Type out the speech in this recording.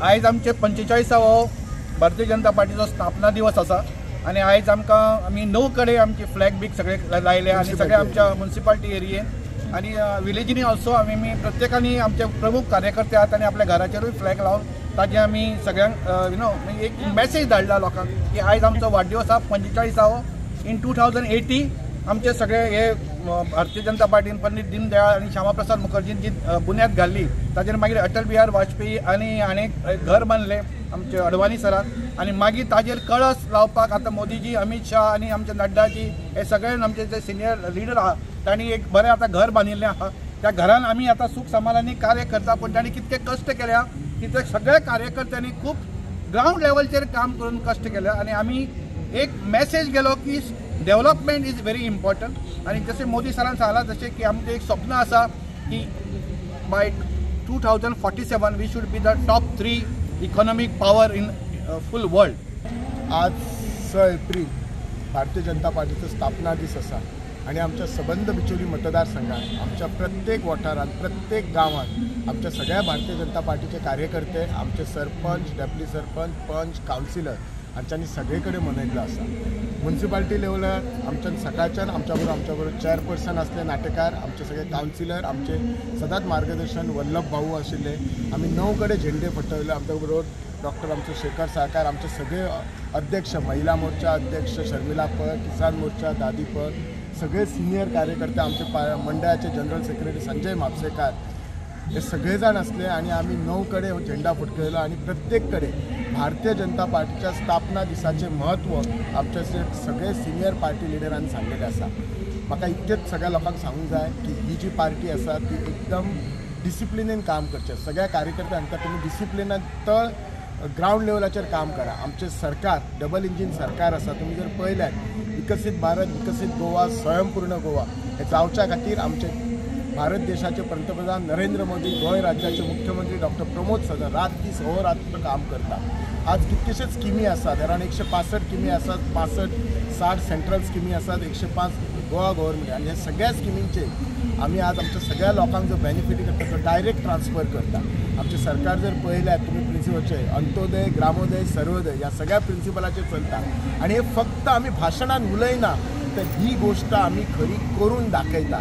आयज आमचे 45वो भारतीय जनता पार्टीचो स्थापना दिवस आसा आणि आयज आमी 9 कडे आमचे फ्लॅग बीक सगळे लायले आणि सगळे आमच्या म्युनिसिपालिटी एरियेन आणि विलेजींनी ऑल्सो आमी प्रत्येकानी आमचे प्रमुख कार्यकर्ते आहात आणि आपल्या घराचेरूय फ्लॅग लावन ताजे आमी सगळ्यांक एक मेसेज धाडला लोकांक की आयज आमचो वाडदिवस हा 45वो इन 2080 आमचे सगळे हे भारतीय जनता पार्टीन पंडित दीनदयाळ आणि श्यामाप्रसाद मुखर्जीन जी बुन्याद घाल्ली ताजेर मागीर अटल बिहारी वाजपेयी आणि घर बांदले आमचे अडवाणी सरान आणि मागीर ताजेर कळस लावपाक आता मोदीजी अमित शाह आणि आमचे नड्डाजी हे सगळे आमचे जे सिनियर लीडर आहा तांणी एक बरें आता घर बांदिल्लें आहा। त्या घरान आमी आता सुख समाधानी कार्य करता पण तांणी कितके कष्ट केल्या की सगळ्या कार्यकर्त्यांनी खूप ग्राउंड लेवलचेर काम करून कष्ट केल्या आणि आमी एक मेसेज गेलो की डेव्हलपमेंट इज व्हेरी इम्पॉर्टंट आणि जसे मोदी सरान सांगला जसे की आमचे एक स्वप्न आसा की by 2047 we should be the top 3 economic power in full world. आज 6 एप्रिल भारतीय जनता पार्टीचो स्थापना दीस आसा आणि आमच्या सबंद बिचोली मतदारसंघात आमच्या प्रत्येक वाठारांत प्रत्येक गांवांत आमच्या सगळ्या भारतीय जनता पार्टीचे कार्यकर्ते आमचे सरपंच डेप्युटी सरपंच पंच कावन्सिलर हांच्यांनी सगळे कडेन मनयल्लो आसा। म्युनिसिपालिटी लेवलार आमच्यान सकाळच्यान आमच्या बरोबर चेअरपर्सन असले नाटेकार आमचे सगळे कावन्सिलर आमचे सदांच मार्गदर्शन वल्लभ भाऊ आशिल्ले आमी 9 कडे झेंडे फटयले आमच्या बरोबर डॉक्टर आमचे शेखर साळकार आमचे सगळे अध्यक्ष महिला मोर्चा अध्यक्ष शर्मिला पळ किसान मोर्चा दादी पळ सगळे सिनियर कार्यकर्ते आमचे मंडळाचे जनरल सेक्रेटरी संजय म्हापसेकार हे सगळे जाण असले आणि आम्ही 9 कडे झेंडा फटकयलो आणि प्रत्येक कडे भारतीय जनता पार्टीच्या स्थापना दिसाचे महत्व आमचे सगळे सिनियर पार्टी लिडरांनी सांगलेले आसा। म्हाका इतकेच सगळ्या लोकांक सांगूंक जाय की ही जी पार्टी आसा ती एकदम डिसिप्लिनेन काम करचे सगळ्या कार्यकर्त्यांक तुम्ही डिसिप्लिनान तळ ग्राउंड लेवलाचेर काम करा। आमचे सरकार डबल इंजिन सरकार आसा तुम्ही जर पळयल्यार विकसित भारत विकसित गोवा स्वयंपूर्ण गोवा हे जावच्या खातीर आमचे भारत देशाचे पंतप्रधान नरेंद्र मोदी गोय राज्याचे मुख्यमंत्री डॉक्टर प्रमोद सावंत रात दीस अहोरात्र काम करतात। आज कितकेशेच स्किमी आसात अराउंड 165 स्किमी आसात 65-60 सेंट्रल स्किमी आसात 105 गोवा गव्हर्मेंट आणि ह्या सगळ्या स्किमींचे आम्ही आज आमच्या सगळ्या लोकांक जो बेनिफिट करता तो डायरेक्ट ट्रान्सफर करता। आमचे सरकार जर पळयल्यार तुम्ही प्रिन्सिपलचे अंत्योदय ग्रामोदय सर्वोदय ह्या सगळ्या प्रिन्सिपलाचेर चलता आणि हे फक्त आम्ही भाशणान उलयना तर ही गोष्ट आम्ही खरी करून दाखयता।